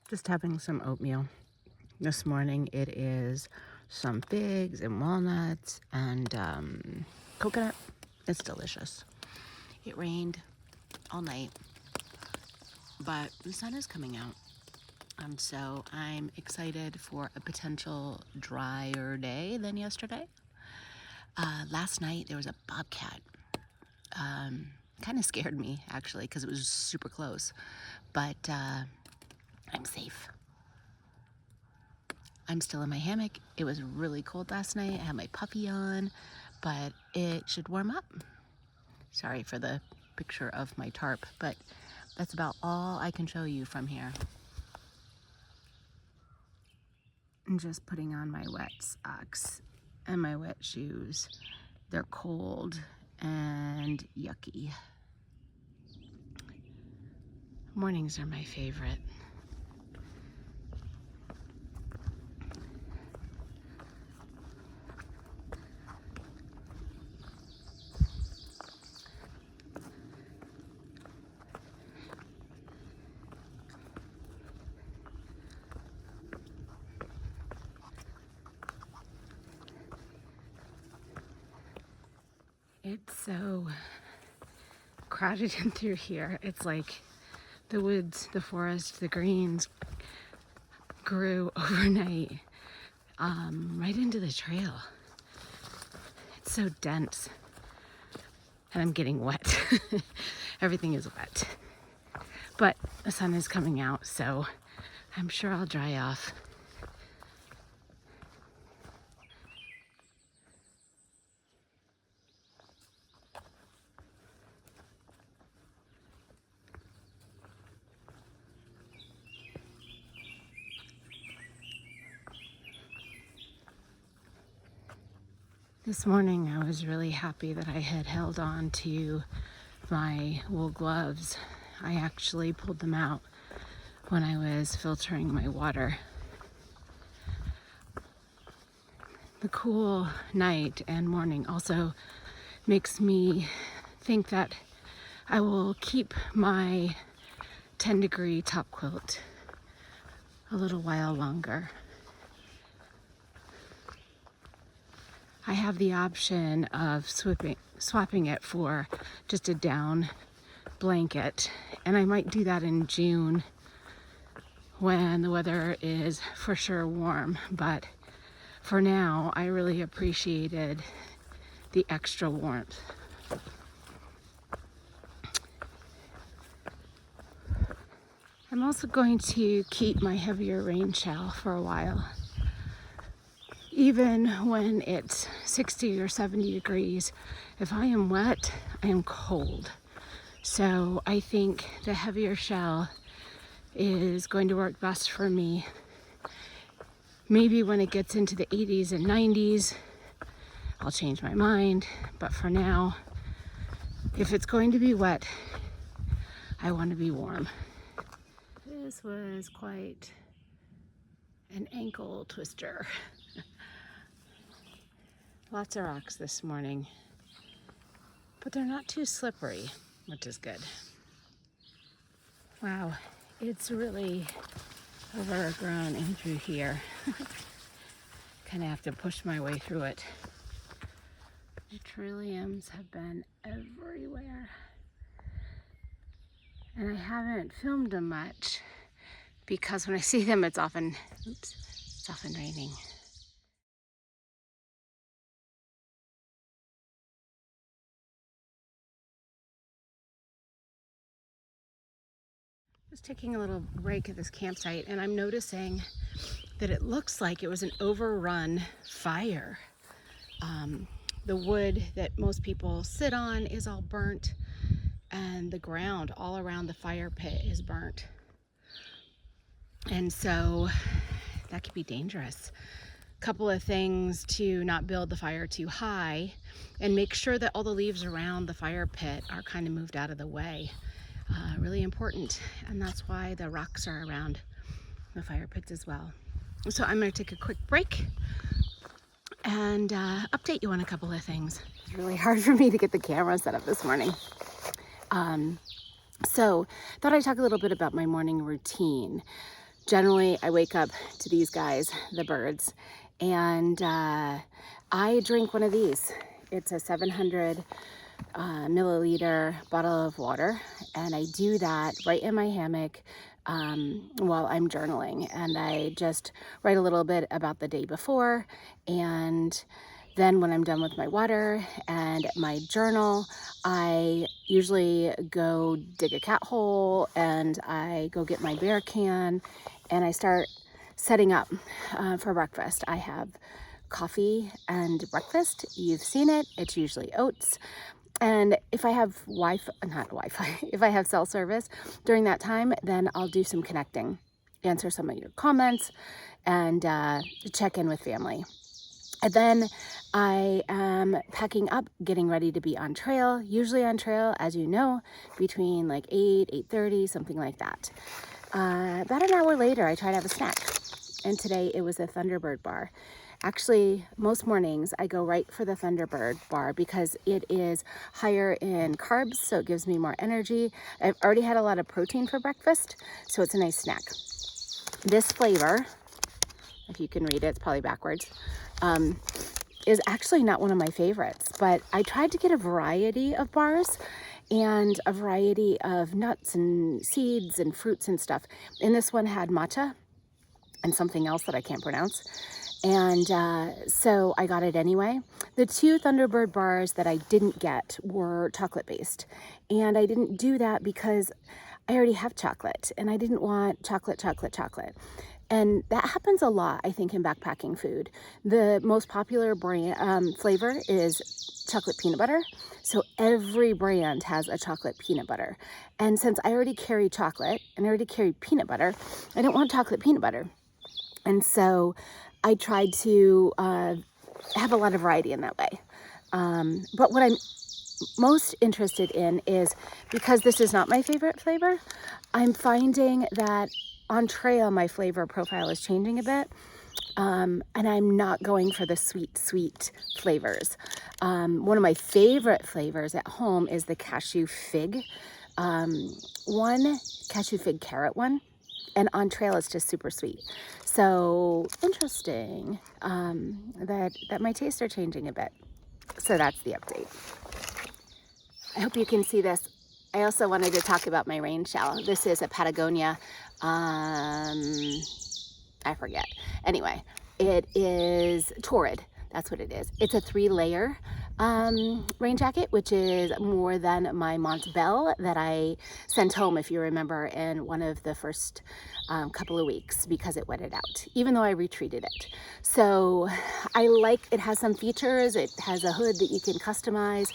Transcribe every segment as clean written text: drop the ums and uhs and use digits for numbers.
Just having some oatmeal. This morning it is some figs and walnuts and coconut. It's delicious. It rained all night, but the sun is coming out. And so I'm excited for a potential drier day than yesterday. Last night there was a bobcat. Kind of scared me actually because it was super close, but I'm safe. I'm still in my hammock. It was really cold last night. I had my puppy on, but it should warm up. Sorry for the picture of my tarp, but that's about all I can show you from here. I'm just putting on my wet socks and my wet shoes. They're cold and yucky. Mornings are my favorite. It's so crowded in through here. It's like the woods, the forest, the greens grew overnight right into the trail. It's so dense. And I'm getting wet. Everything is wet. But the sun is coming out, so I'm sure I'll dry off. This morning I was really happy that I had held on to my wool gloves. I actually pulled them out when I was filtering my water. The cool night and morning also makes me think that I will keep my 10-degree top quilt a little while longer. I have the option of swapping it for just a down blanket, and I might do that in June when the weather is for sure warm, but for now I really appreciated the extra warmth. I'm also going to keep my heavier rain shell for a while. Even when it's 60 or 70 degrees, if I am wet, I am cold. So I think the heavier shell is going to work best for me. Maybe when it gets into the 80s and 90s, I'll change my mind. But for now, if it's going to be wet, I want to be warm. This was quite an ankle twister. Lots of rocks this morning, but they're not too slippery, which is good. Wow, it's really overgrown in through here. Kind of have to push my way through it. The trilliums have been everywhere, and I haven't filmed them much because when I see them, it's often raining. Just taking a little break at this campsite, and I'm noticing that it looks like it was an overrun fire. The wood that most people sit on is all burnt, and the ground all around the fire pit is burnt. And so that could be dangerous. Couple of things to not build the fire too high, and make sure that all the leaves around the fire pit are kind of moved out of the way. Really important, and that's why the rocks are around the fire pits as well. So I'm going to take a quick break and update you on a couple of things. It's really hard for me to get the camera set up this morning. So thought I'd talk a little bit about my morning routine. generally I wake up to these guys, the birds, and I drink one of these. It's a 700 milliliter bottle of water, and I do that right in my hammock while I'm journaling, and I just write a little bit about the day before, and then when I'm done with my water and my journal, I usually go dig a cat hole, and I go get my bear can, and I start setting up for breakfast. I have coffee and breakfast. You've seen it. It's usually oats. And if I have if I have cell service during that time, then I'll do some connecting, answer some of your comments, and check in with family. And then I am packing up, getting ready to be on trail, usually on trail, as you know, between like 8:30, something like that. About an hour later, I try to have a snack. And today it was a Thunderbird bar. Actually, most mornings I go right for the Thunderbird bar because it is higher in carbs, so it gives me more energy. I've already had a lot of protein for breakfast, so it's a nice snack. This flavor, if you can read it, it's probably backwards, is actually not one of my favorites, but I tried to get a variety of bars and a variety of nuts and seeds and fruits and stuff. And this one had matcha and something else that I can't pronounce. And so I got it anyway. The two Thunderbird bars that I didn't get were chocolate based. And I didn't do that because I already have chocolate and I didn't want chocolate. And that happens a lot, I think, in backpacking food. The most popular brand flavor is chocolate peanut butter. So every brand has a chocolate peanut butter. And since I already carry chocolate and I already carry peanut butter, I don't want chocolate peanut butter. And so I tried to have a lot of variety in that way. But what I'm most interested in is, because this is not my favorite flavor, I'm finding that on trail my flavor profile is changing a bit. And I'm not going for the sweet flavors. One of my favorite flavors at home is the cashew fig cashew fig carrot one. And on trail, it's just super sweet. So interesting that my tastes are changing a bit. So that's the update. I hope you can see this. I also wanted to talk about my rain shell. This is a Patagonia, I forget. Anyway, it is Torrid. That's what it is. It's a 3-layer rain jacket, which is more than my Montbell that I sent home, if you remember, in one of the first couple of weeks because it wetted out, even though I retreated it. So I like, it has some features. It has a hood that you can customize.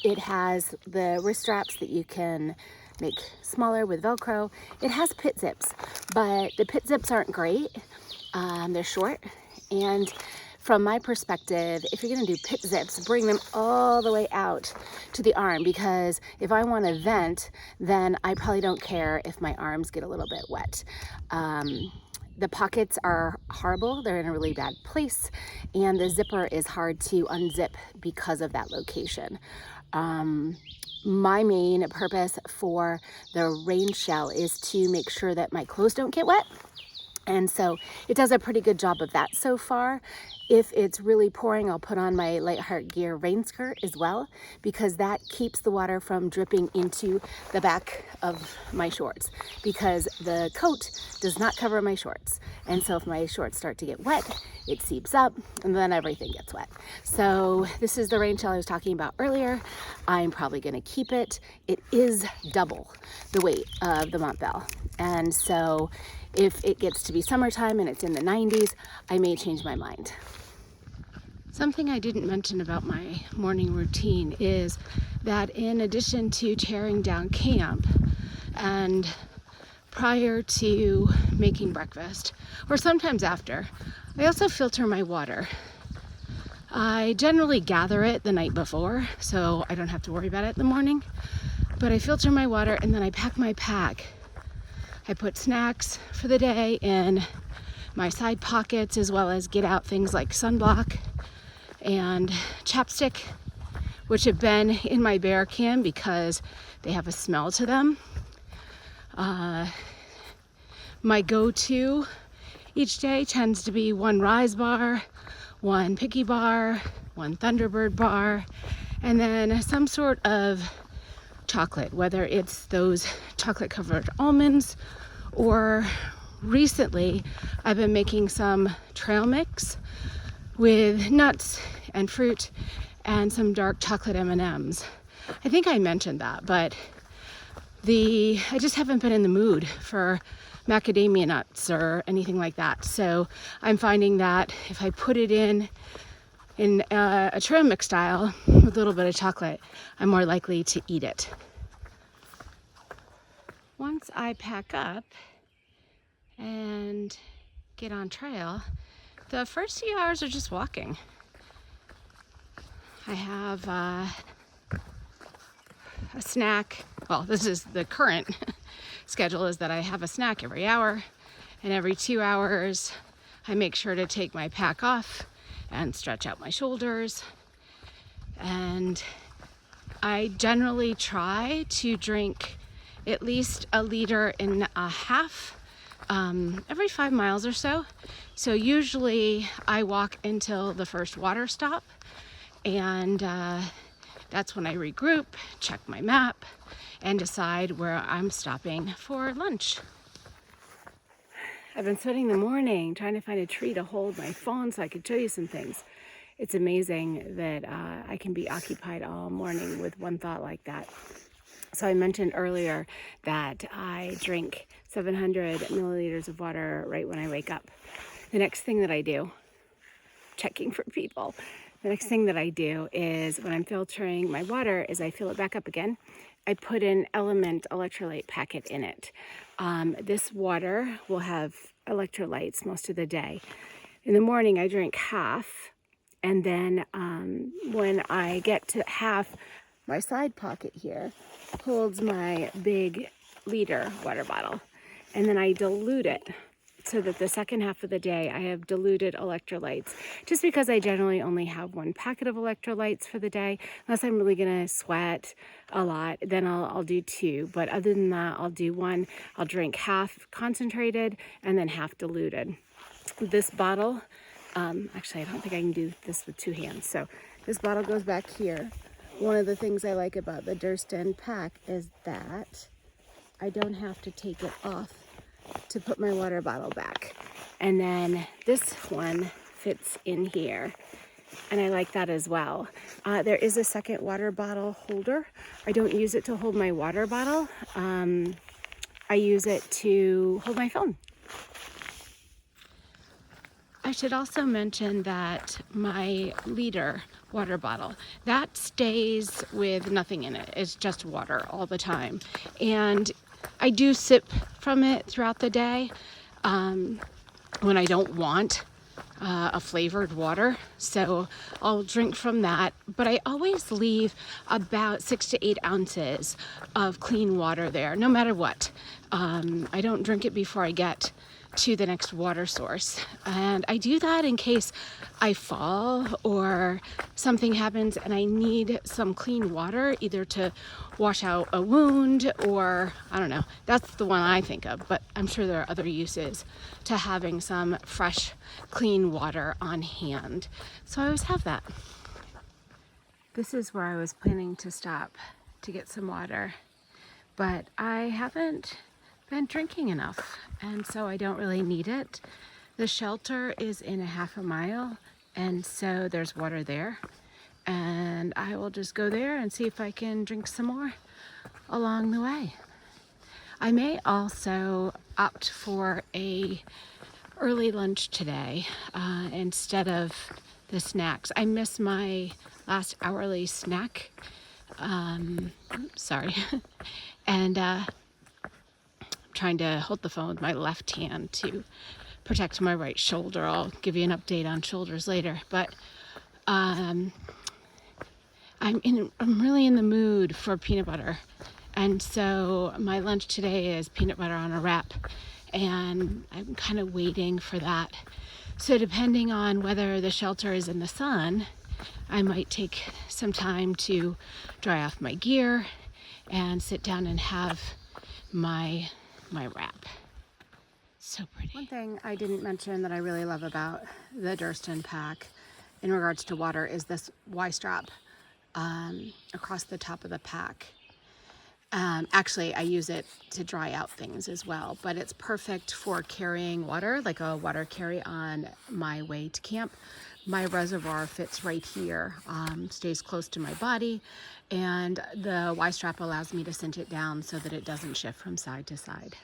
It has the wrist straps that you can make smaller with Velcro. It has pit zips, but the pit zips aren't great. They're short, and from my perspective, if you're gonna do pit zips, bring them all the way out to the arm, because if I want to vent, then I probably don't care if my arms get a little bit wet. The pockets are horrible. They're in a really bad place, and the zipper is hard to unzip because of that location. My main purpose for the rain shell is to make sure that my clothes don't get wet. And so it does a pretty good job of that so far. If it's really pouring, I'll put on my Light Heart Gear rain skirt as well, because that keeps the water from dripping into the back of my shorts, because the coat does not cover my shorts. And so if my shorts start to get wet, it seeps up and then everything gets wet. So this is the rain shell I was talking about earlier. I'm probably going to keep it. It is double the weight of the Montbell. And so if it gets to be summertime and it's in the 90s, I may change my mind. Something I didn't mention about my morning routine is that in addition to tearing down camp and prior to making breakfast, or sometimes after, I also filter my water. I generally gather it the night before, so I don't have to worry about it in the morning, but I filter my water and then I pack my pack. I put snacks for the day in my side pockets, as well as get out things like sunblock and chapstick, which have been in my bear can because they have a smell to them. My go-to each day tends to be one Rise bar, one Picky bar, one Thunderbird bar, and then some sort of chocolate, whether it's those chocolate covered almonds, or recently I've been making some trail mix with nuts and fruit and some dark chocolate M&Ms. I think I mentioned that, but I just haven't been in the mood for macadamia nuts or anything like that. So I'm finding that if I put it in a trail mix style with a little bit of chocolate, I'm more likely to eat it. Once I pack up and get on trail, the first few hours are just walking. I have a snack. Well, this is the current schedule, is that I have a snack every hour, and every 2 hours I make sure to take my pack off and stretch out my shoulders. And I generally try to drink at least 1.5 liters every 5 miles or so. So usually I walk until the first water stop, and that's when I regroup, check my map, and decide where I'm stopping for lunch. I've been spending the morning trying to find a tree to hold my phone so I could show you some things. It's amazing that I can be occupied all morning with one thought like that. So I mentioned earlier that I drink 700 milliliters of water right when I wake up. The next thing that I do, checking for people, the next thing that I do is, when I'm filtering my water, is I fill it back up again. I put an Element electrolyte packet in it. This water will have electrolytes most of the day. In the morning, I drink half, and then when I get to half, my side pocket here holds my big liter water bottle, and then I dilute it so that the second half of the day I have diluted electrolytes, just because I generally only have one packet of electrolytes for the day. Unless I'm really gonna sweat a lot, then I'll do 2, but other than that, I'll do 1. I'll drink half concentrated and then half diluted. This bottle, actually I don't think I can do this with 2 hands, so this bottle goes back here. One of the things I like about the Durston pack is that I don't have to take it off to put my water bottle back. And then this one fits in here, and I like that as well. There is a second water bottle holder. I don't use it to hold my water bottle. I use it to hold my phone. I should also mention that my liter water bottle, that stays with nothing in it. It's just water all the time. And I do sip from it throughout the day when I don't want a flavored water. So I'll drink from that. But I always leave about 6 to 8 ounces of clean water there, no matter what. I don't drink it before I get to the next water source. And I do that in case I fall or something happens and I need some clean water, either to wash out a wound or, I don't know, that's the one I think of, but I'm sure there are other uses to having some fresh, clean water on hand. So I always have that. This is where I was planning to stop to get some water, but I haven't been drinking enough, and so I don't really need it. The shelter is in a 1/2 mile, and so there's water there, and I will just go there and see if I can drink some more along the way. I may also opt for a early lunch today instead of the snacks. I miss my last hourly snack. Sorry. And trying to hold the phone with my left hand to protect my right shoulder. I'll give you an update on shoulders later, but I'm really in the mood for peanut butter, and so my lunch today is peanut butter on a wrap, and I'm kind of waiting for that. So depending on whether the shelter is in the sun, I might take some time to dry off my gear and sit down and have my wrap. So pretty. One thing I didn't mention that I really love about the Durston pack in regards to water is this Y-strap across the top of the pack. Actually, I use it to dry out things as well, but it's perfect for carrying water, like a water carry on my way to camp. My reservoir fits right here, stays close to my body, and the Y-strap allows me to cinch it down so that it doesn't shift from side to side.